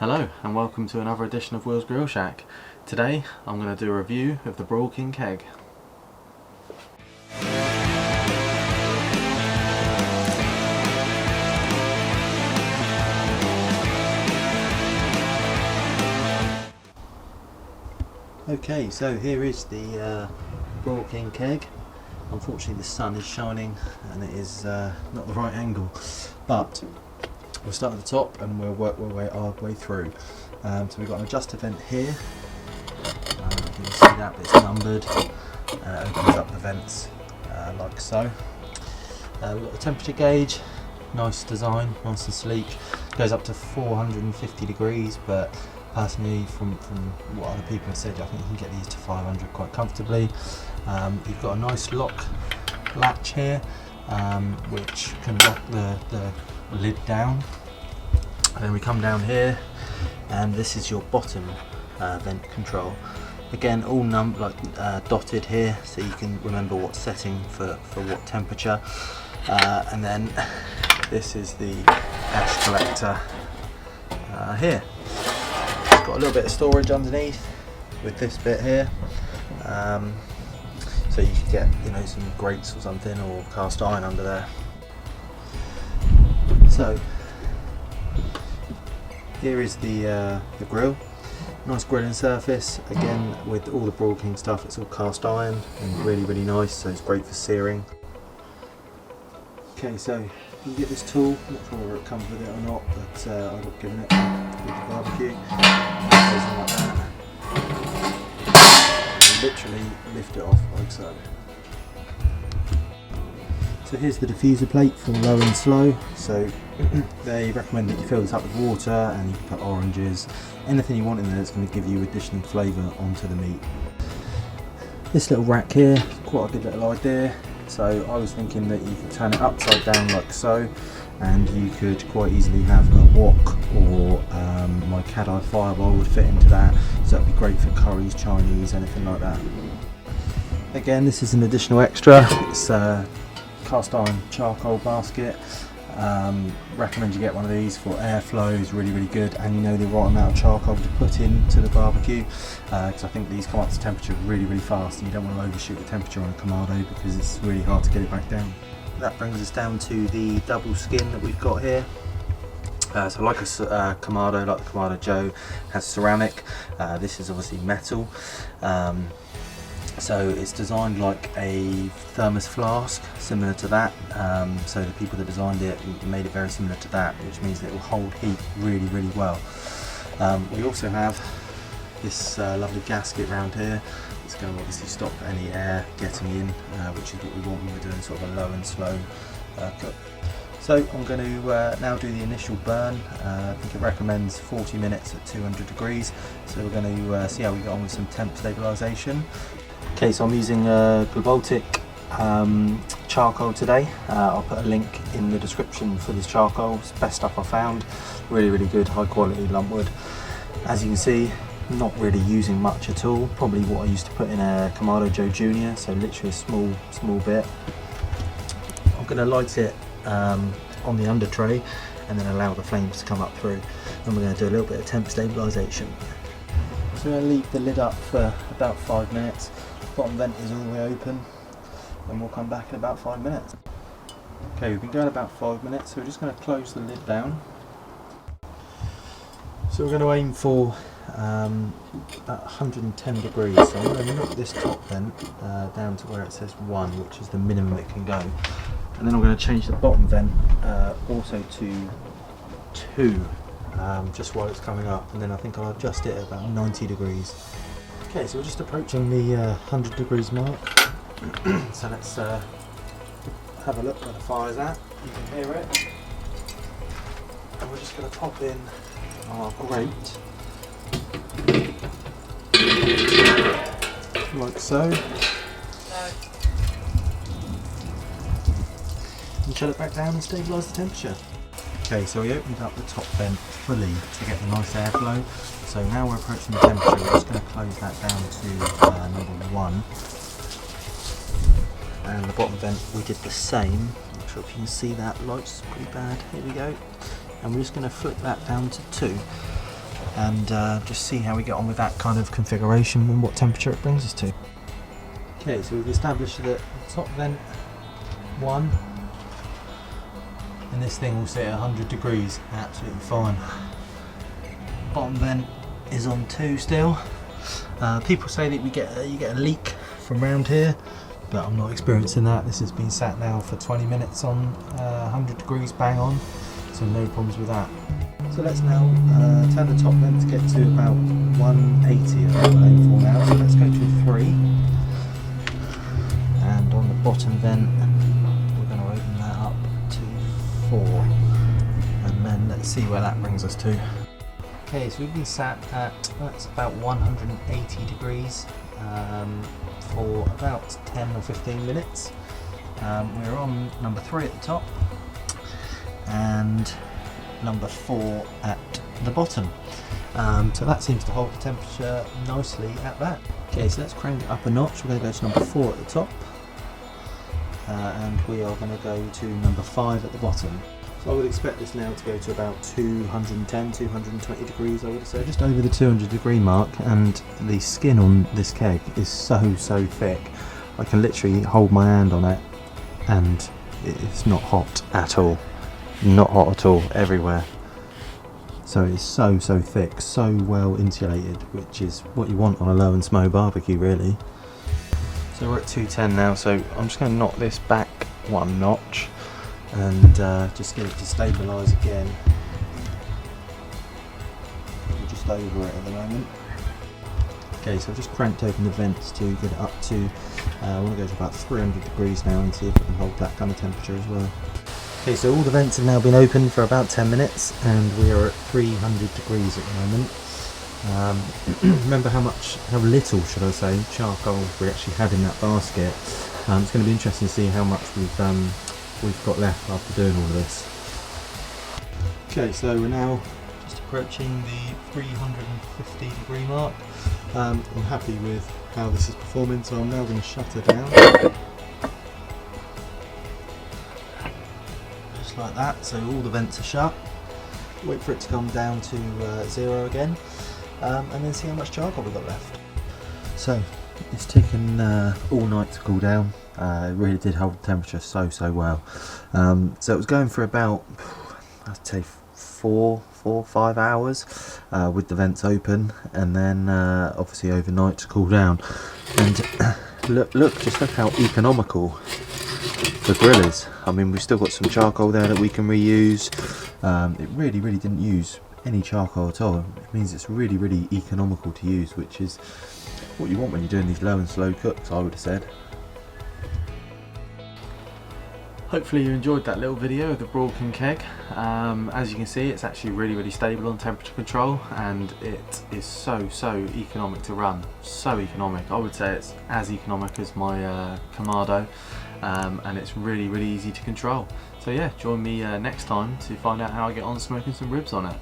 Hello and welcome to another edition of Will's Grill Shack. Today I'm going to do a review of the Broil King keg. Okay, so here is the Broil King keg. Unfortunately the sun is shining and it is not the right angle, but we'll start at the top and we'll work our way through. So we've got an adjuster vent here. You can see that, but it's numbered. It opens up the vents like so. We've got the temperature gauge, nice design, nice and sleek. Goes up to 450 degrees, but personally from what other people have said, I think you can get these to 500 quite comfortably. You've got a nice lock latch here, which can lock the lid down. And then we come down here and this is your bottom vent control. Again, all dotted here so you can remember what setting for what temperature. And then this is the ash collector here. It's got a little bit of storage underneath with this bit here. So you could get some grates or something, or cast iron under there. So here is the grill. Nice grilling surface. Again, with all the Broil King stuff, it's all cast iron and really nice, so it's great for searing. Okay, so you get this tool. I'm not sure whether it comes with it or not, but I got given it with the barbecue. It goes in like that. And literally lift it off like so. So here's the diffuser plate for low and slow. So they recommend that you fill this up with water and you put oranges, anything you want in there that's going to give you additional flavour onto the meat. This little rack here, quite a good little idea. So I was thinking that you could turn it upside down like so, and you could quite easily have a wok, or my Cadai Fireball would fit into that, so that'd be great for curries, Chinese, anything like that. Again, this is an additional extra. It's cast iron charcoal basket. Recommend you get one of these for airflow. Is really good, and you know the right amount of charcoal to put into the barbecue, because I think these come up to temperature really fast and you don't want to overshoot the temperature on a Kamado because it's really hard to get it back down. That brings us down to the double skin that we've got here. So like a Kamado, like the Kamado Joe, has ceramic. This is obviously metal. So it's designed like a thermos flask, similar to that. So the people that designed it made it very similar to that, which means that it will hold heat really well. We also have this lovely gasket around here. It's going to obviously stop any air getting in, which is what we want when we're doing sort of a low and slow cook. So I'm going to now do the initial burn. I think it recommends 40 minutes at 200 degrees. So we're going to see how we get on with some temp stabilisation. Okay, so I'm using Globaltic charcoal today. I'll put a link in the description for this charcoal. It's the best stuff I found. Really good, high quality lump wood. As you can see, not really using much at all. Probably what I used to put in a Kamado Joe Jr. So literally a small bit. I'm going to light it on the under tray and then allow the flames to come up through. And we're going to do a little bit of temp stabilisation. So we're going to leave the lid up for about 5 minutes. Bottom vent is all the way open, and we'll come back in about 5 minutes. Okay, we've been going about 5 minutes, so we're just going to close the lid down. So we're going to aim for about 110 degrees. So I'm going to knock this top vent down to where it says 1, which is the minimum it can go. And then I'm going to change the bottom vent also to 2, just while it's coming up, and then I think I'll adjust it at about 90 degrees. Okay, so we're just approaching the 100 degrees mark. So let's have a look where the fire's at. You can hear it. And we're just going to pop in our grate, like so. And shut it back down and stabilise the temperature. Okay, so we opened up the top vent fully to get the nice airflow. So now we're approaching the temperature. We're just going to close that down to number 1. And the bottom vent we did the same. Not sure if you can see that, light's pretty bad. Here we go. And we're just going to flip that down to 2. and just see how we get on with that kind of configuration and what temperature it brings us to. Okay, so we've established that top vent 1, and this thing will sit at 100 degrees, absolutely fine. Bottom vent is on 2 still. People say that you get a leak from round here, but I'm not experiencing that. This has been sat now for 20 minutes on 100 degrees bang on, so no problems with that. So let's now turn the top vent to get to about 180 as I'm aiming for now. So let's go to 3, and on the bottom vent we're going to open that up to 4, and then let's see where that brings us to. Okay, so we've been sat at, that's about 180 degrees for about 10 or 15 minutes. We're on number 3 at the top and number 4 at the bottom. So that seems to hold the temperature nicely at that. Okay, so let's crank it up a notch. We're going to go to number 4 at the top, and we are going to go to number 5 at the bottom. So I would expect this now to go to about 210, 220 degrees, I would say. Just over the 200 degree mark, and the skin on this keg is so thick. I can literally hold my hand on it and it's not hot at all. Not hot at all, everywhere. So it's so thick, so well insulated, which is what you want on a low and smoke barbecue really. So we're at 210 now, so I'm just going to knock this back 1 notch and just get it to stabilise again. We're just over it at the moment. Okay, so I've just cranked open the vents to get it up to, I want to go to about 300 degrees now and see if it can hold that kind of temperature as well. Okay, so all the vents have now been open for about 10 minutes and we are at 300 degrees at the moment. Remember how little, should I say, charcoal we actually had in that basket. It's going to be interesting to see how much we've got left after doing all of this. Okay, so we're now just approaching the 350 degree mark. I'm happy with how this is performing, so I'm now going to shut it down. Just like that, so all the vents are shut. Wait for it to come down to 0 again, and then see how much charcoal we've got left. So it's taken all night to cool down. It really did hold the temperature so well. So it was going for about, I'd say 4-5 hours with the vents open, and then obviously overnight to cool down. And just look how economical the grill is. I mean, we've still got some charcoal there that we can reuse. It really didn't use any charcoal at all. It means it's really economical to use, which is what you want when you're doing these low and slow cooks, I would have said. Hopefully you enjoyed that little video of the Broil keg. As you can see, it's actually really stable on temperature control, and it is so economic to run. So economic. I would say it's as economic as my Kamado, and it's really easy to control. So yeah, join me next time to find out how I get on smoking some ribs on it.